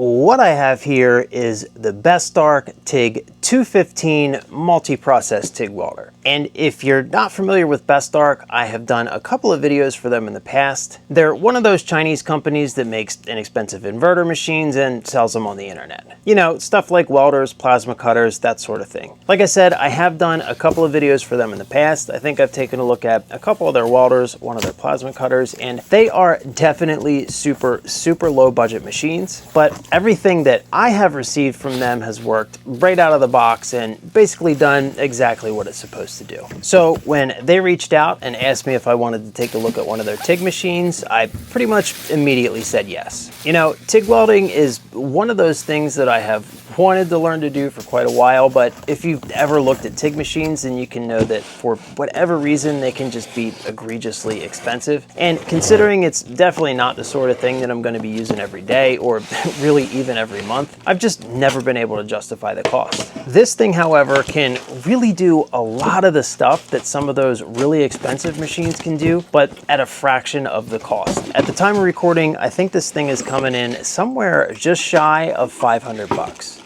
what I have here is the Best Arc TIG 215 multi-process TIG welder. And if you're not familiar with Best Arc, I have done a couple of videos for them in the past. They're one of those Chinese companies that makes inexpensive inverter machines and sells them on the internet. You know, stuff like welders, plasma cutters, that sort of thing. Like I said, I have done a couple of videos for them in the past. I think I've taken a look at a couple of their welders, one of their plasma cutters, and they are definitely super low budget machines. But everything that I have received from them has worked right out of the box and basically done exactly what it's supposed to do. So when they reached out and asked me if I wanted to take a look at one of their TIG machines, I pretty much immediately said yes. You know, TIG welding is one of those things that I have wanted to learn to do for quite a while, but if you've ever looked at TIG machines, then you can know that for whatever reason, they can just be egregiously expensive. And considering it's definitely not the sort of thing that I'm going to be using every day or really even every month, I've just never been able to justify the cost. This thing, however, can really do a lot of the stuff that some of those really expensive machines can do, but at a fraction of the cost. At the time of recording, I think this thing is coming in somewhere just shy of 500 bucks.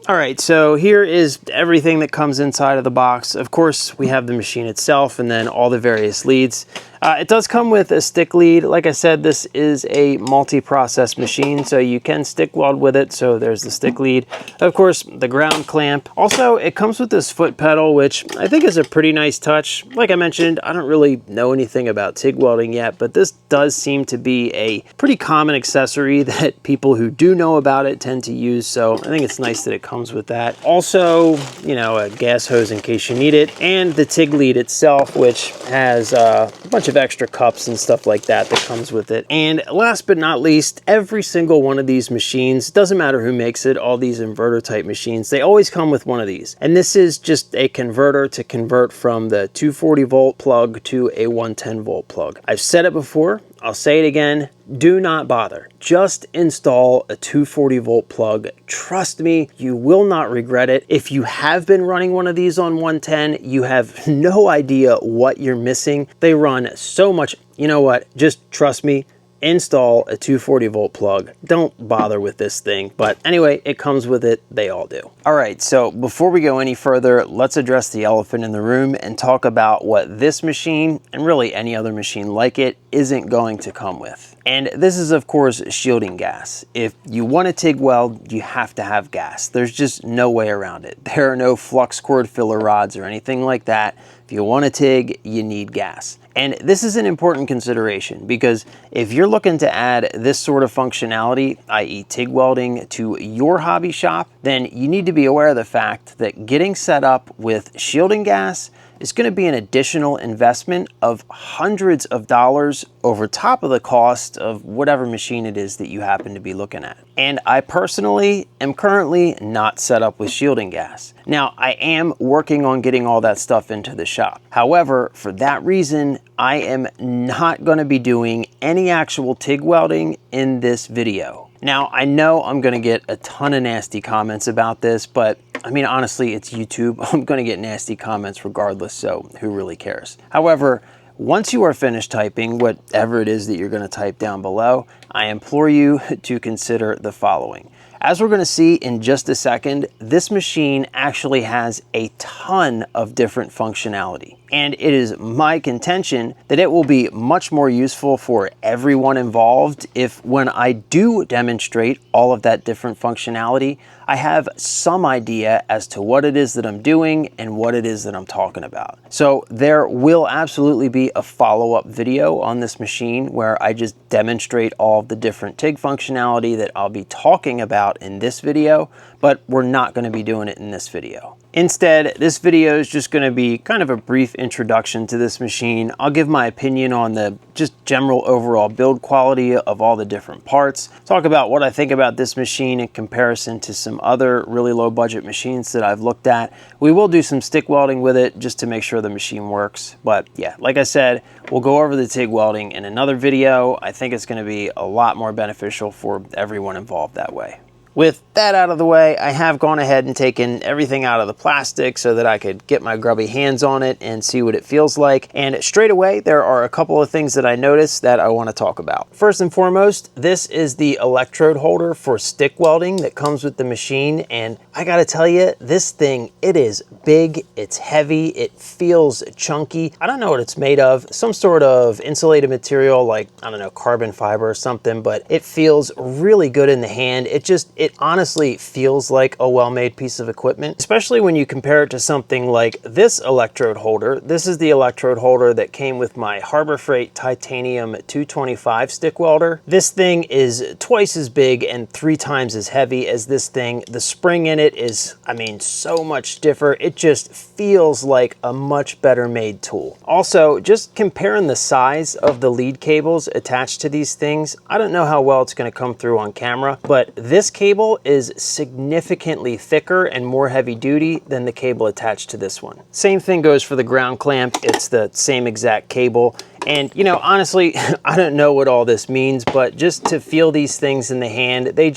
All right, so here is everything that comes inside of the box. Of course, we have the machine itself and then all the various leads. It does come with a stick lead. Like I said, this is a multi-process machine, so you can stick weld with it. So there's the stick lead. Of course, the ground clamp. Also, it comes with this foot pedal, which I think is a pretty nice touch. Like I mentioned, I don't really know anything about TIG welding yet, but this does seem to be a pretty common accessory that people who do know about it tend to use. So I think it's nice that it comes with that. Also, you know, a gas hose in case you need it, and the TIG lead itself, which has a bunch of extra cups and stuff like that that comes with it. And last but not least, every single one of these machines, doesn't matter who makes it, all these inverter type machines, they always come with one of these. And this is just a converter to convert from the 240 volt plug to a 110 volt plug. I've said it before, I'll say it again, do not bother. Just install a 240 volt plug. Trust me, you will not regret it. If you have been running one of these on 110, you have no idea what you're missing. They run so much. You know what? Just trust me. Install a 240 volt plug. Don't bother with this thing. But anyway, it comes with it. They all do. All right, so before we go any further, let's address the elephant in the room and talk about what this machine, and really any other machine like it, isn't going to come with. And this is, of course, shielding gas. If you want to TIG weld, you have to have gas. There's just no way around it. There are no flux cord filler rods or anything like that. If you want to TIG, you need gas. And this is an important consideration because if you're looking to add this sort of functionality, i.e. TIG welding, to your hobby shop, then you need to be aware of the fact that getting set up with shielding gas is going to be an additional investment of hundreds of dollars over top of the cost of whatever machine it is that you happen to be looking at. And I personally am currently not set up with shielding gas. Now, I am working on getting all that stuff into the shop. However, for that reason, I am not going to be doing any actual TIG welding in this video. Now, I know I'm going to get a ton of nasty comments about this, but I mean, honestly, it's YouTube. I'm going to get nasty comments regardless, so who really cares? However, once you are finished typing whatever it is that you're going to type down below, I implore you to consider the following. As we're going to see in just a second, this machine actually has a ton of different functionality. And it is my contention that it will be much more useful for everyone involved if, when I do demonstrate all of that different functionality, I have some idea as to what it is that I'm doing and what it is that I'm talking about. So there will absolutely be a follow-up video on this machine where I just demonstrate all of the different TIG functionality that I'll be talking about in this video, but we're not going to be doing it in this video. Instead, this video is just going to be kind of a brief introduction to this machine. I'll give my opinion on the just general overall build quality of all the different parts, talk about what I think about this machine in comparison to some other really low budget machines that I've looked at. We will do some stick welding with it just to make sure the machine works. But yeah, like I said, we'll go over the TIG welding in another video. I think it's going to be a lot more beneficial for everyone involved that way. With that out of the way, I have gone ahead and taken everything out of the plastic so that I could get my grubby hands on it and see what it feels like. And straight away, there are a couple of things that I noticed that I want to talk about. First and foremost, this is the electrode holder for stick welding that comes with the machine. And I gotta tell you, this thing, it is big, it's heavy, it feels chunky. I don't know what it's made of, some sort of insulated material like, I don't know, carbon fiber or something, but it feels really good in the hand. It honestly feels like a well-made piece of equipment, especially when you compare it to something like this electrode holder. This is the electrode holder that came with my Harbor Freight titanium 225 stick welder. This thing is twice as big and 3 times as heavy as this thing. The spring in it is, I mean, so much stiffer. It just feels like a much better made tool. Also, just comparing the size of the lead cables attached to these things, I don't know how well it's going to come through on camera, but this cable is significantly thicker and more heavy duty than the cable attached to this one. Same thing goes for the ground clamp. It's the same exact cable. And, you know, honestly, I don't know what all this means, but just to feel these things in the hand, they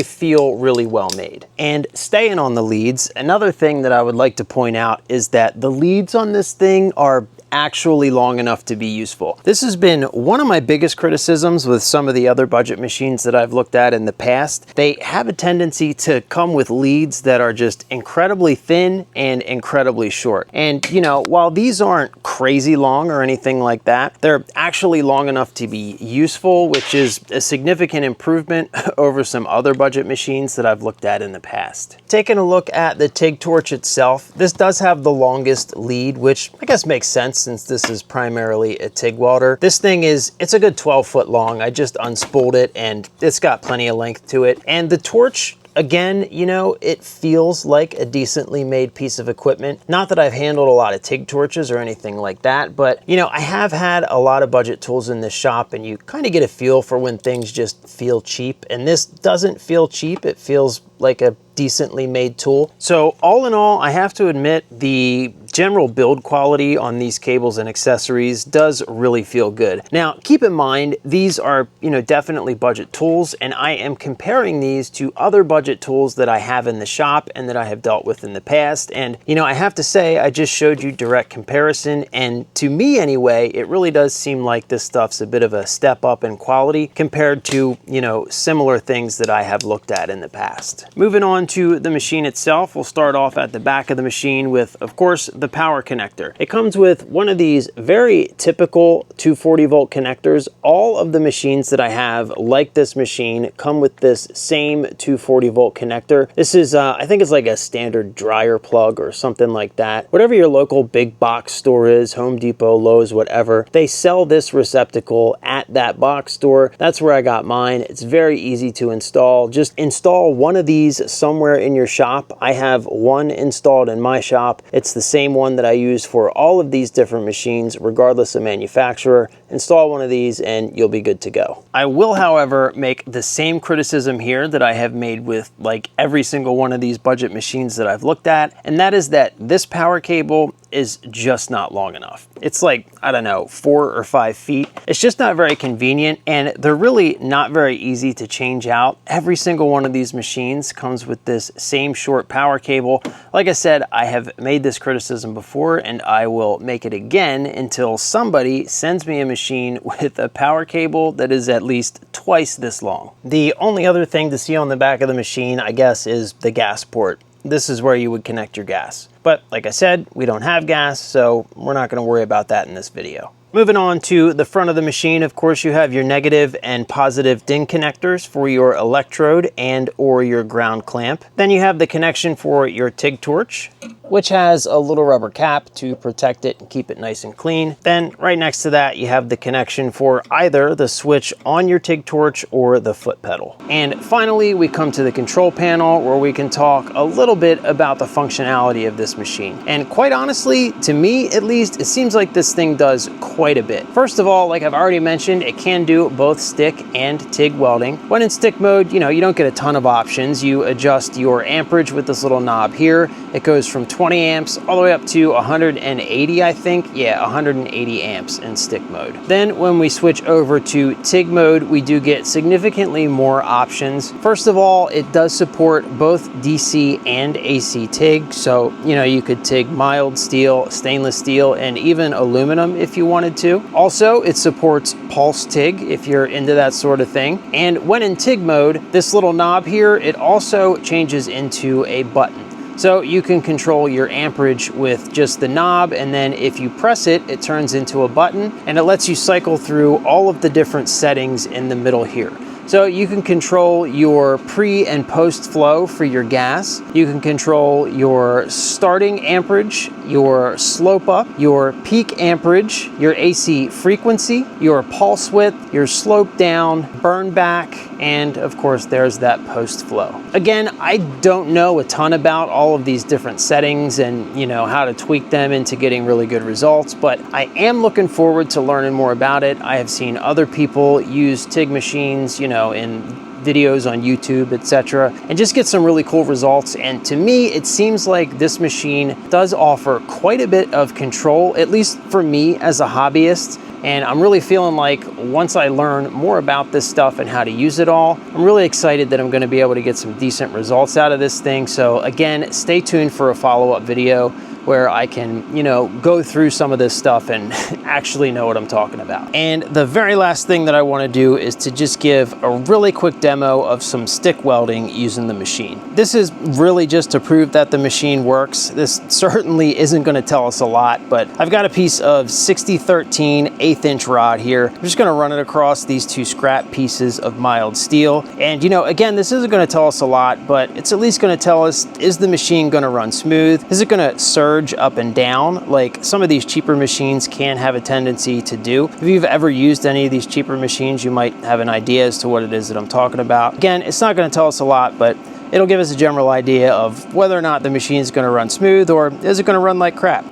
feel really well made. And staying on the leads, another thing that I would like to point out is that the leads on this thing are actually long enough to be useful. This has been one of my biggest criticisms with some of the other budget machines that I've looked at in the past. They have a tendency to come with leads that are just incredibly thin and incredibly short. And, you know, while these aren't crazy long or anything like that, they're actually long enough to be useful, which is a significant improvement over some other budget machines that I've looked at in the past. Taking a look at the TIG torch itself, this does have the longest lead, which I guess makes sense since this is primarily a TIG welder. This thing it's a good 12 foot long. I just unspooled it and it's got plenty of length to it. And the torch, again, you know, it feels like a decently made piece of equipment. Not that I've handled a lot of TIG torches or anything like that, but, you know, I have had a lot of budget tools in this shop and you kind of get a feel for when things just feel cheap. And this doesn't feel cheap. It feels like a decently made tool. So all in all, I have to admit the general build quality on these cables and accessories does really feel good. Now, keep in mind, these are, you know, definitely budget tools, and I am comparing these to other budget tools that I have in the shop and that I have dealt with in the past. And, you know, I have to say, I just showed you direct comparison, and to me anyway, it really does seem like this stuff's a bit of a step up in quality compared to, you know, similar things that I have looked at in the past. Moving on to the machine itself, we'll start off at the back of the machine with, of course, the power connector. It comes with one of these very typical 240 volt connectors. All of the machines that I have, like this machine, come with this same 240 volt connector. This is, I think it's like a standard dryer plug or something like that. Whatever your local big box store is, Home Depot, Lowe's, whatever, they sell this receptacle at that box store. That's where I got mine. It's very easy to install. Just install one of these somewhere in your shop. I have one installed in my shop. It's the same one that I use for all of these different machines, regardless of manufacturer. Install one of these and you'll be good to go. I will, however, make the same criticism here that I have made with like every single one of these budget machines that I've looked at, and that is that this power cable is just not long enough. It's like, I don't know, 4 or 5 feet. It's just not very convenient, and they're really not very easy to change out. Every single one of these machines comes with this same short power cable. Like I said, I have made this criticism before, and I will make it again until somebody sends me a machine with a power cable that is at least twice this long. The only other thing to see on the back of the machine, I guess, is the gas port. This is where you would connect your gas. But like I said, we don't have gas, so we're not going to worry about that in this video. Moving on to the front of the machine, of course, you have your negative and positive DIN connectors for your electrode and or your ground clamp. Then you have the connection for your TIG torch, which has a little rubber cap to protect it and keep it nice and clean. Then right next to that, you have the connection for either the switch on your TIG torch or the foot pedal. And finally, we come to the control panel where we can talk a little bit about the functionality of this machine. And quite honestly, to me at least, it seems like this thing does quite quite a bit. First of all, like I've already mentioned, it can do both stick and TIG welding. When in stick mode, you know, you don't get a ton of options. You adjust your amperage with this little knob here. It goes from 20 amps all the way up to 180, I think. Yeah, 180 amps in stick mode. Then when we switch over to TIG mode, we do get significantly more options. First of all, it does support both DC and AC TIG. So, you know, you could TIG mild steel, stainless steel, and even aluminum if you wanted to. Also, it supports pulse TIG if you're into that sort of thing. And when in TIG mode, this little knob here, it also changes into a button. So you can control your amperage with just the knob, and then if you press it, it turns into a button, and it lets you cycle through all of the different settings in the middle here. So you can control your pre and post flow for your gas. You can control your starting amperage, your slope up, your peak amperage, your AC frequency, your pulse width, your slope down, burn back, and of course there's that post flow. Again, I don't know a ton about all of these different settings and, you know, how to tweak them into getting really good results, but I am looking forward to learning more about it. I have seen other people use TIG machines, you know, in videos on YouTube, etc., and just get some really cool results. And to me, it seems like this machine does offer quite a bit of control, at least for me as a hobbyist. And I'm really feeling like once I learn more about this stuff and how to use it all, I'm really excited that I'm going to be able to get some decent results out of this thing. So again, stay tuned for a follow-up video where I can, you know, go through some of this stuff and actually know what I'm talking about. And the very last thing that I want to do is to just give a really quick demo of some stick welding using the machine. This is really just to prove that the machine works. This certainly isn't going to tell us a lot, but I've got a piece of 6013 1/8" rod here. I'm just going to run it across these two scrap pieces of mild steel. And, you know, again, this isn't going to tell us a lot, but it's at least going to tell us, is the machine going to run smooth? Is it going to surge up and down like some of these cheaper machines can have a tendency to do? If you've ever used any of these cheaper machines, you might have an idea as to what it is that I'm talking about. Again, it's not going to tell us a lot, but it'll give us a general idea of whether or not the machine is going to run smooth, or is it going to run like crap.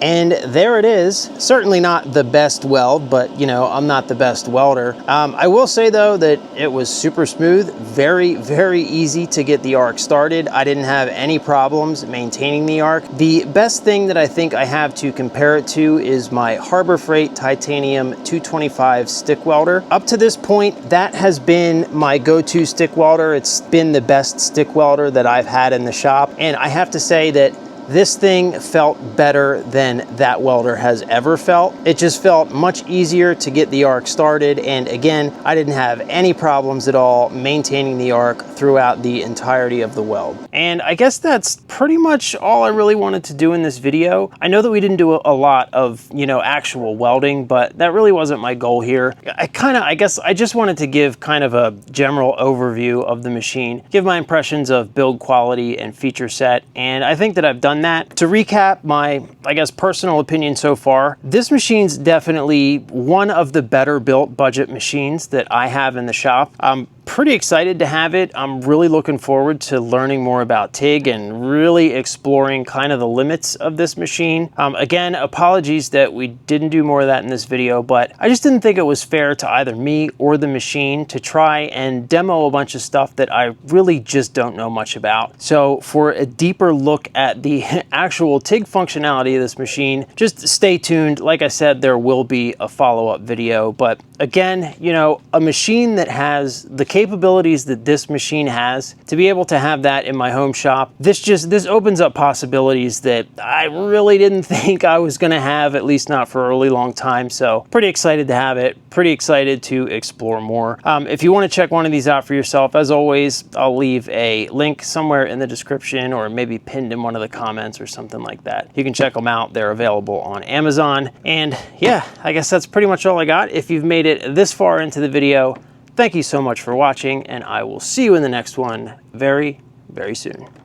And there it is. Certainly not the best weld, but you know, I'm not the best welder. I will say though that it was super smooth, very, very easy to get the arc started. I didn't have any problems maintaining the arc. The best thing that I think I have to compare it to is my Harbor Freight Titanium 225 stick welder. Up to this point, that has been my go-to stick welder. It's been the best stick welder that I've had in the shop. And I have to say that this thing felt better than that welder has ever felt. It just felt much easier to get the arc started. And again, I didn't have any problems at all maintaining the arc throughout the entirety of the weld. And I guess that's pretty much all I really wanted to do in this video. I know that we didn't do a lot of, you know, actual welding, but that really wasn't my goal here. I guess I just wanted to give kind of a general overview of the machine, give my impressions of build quality and feature set. And I think that I've done that. To recap my, I guess, personal opinion so far, this machine's definitely one of the better built budget machines that I have in the shop. I'm pretty excited to have it. I'm really looking forward to learning more about TIG and really exploring kind of the limits of this machine. Again, apologies that we didn't do more of that in this video, but I just didn't think it was fair to either me or the machine to try and demo a bunch of stuff that I really just don't know much about. So for a deeper look at the actual TIG functionality of this machine, just stay tuned. Like I said, there will be a follow-up video, but again, you know, a machine that has the capabilities that this machine has, to be able to have that in my home shop, this opens up possibilities that I really didn't think I was gonna have, at least not for a really long time. So pretty excited to have it, pretty excited to explore more. If you wanna check one of these out for yourself, as always, I'll leave a link somewhere in the description or maybe pinned in one of the comments or something like that. You can check them out. They're available on Amazon. And yeah, I guess that's pretty much all I got. If you've made it this far into the video, thank you so much for watching, and I will see you in the next one very, very soon.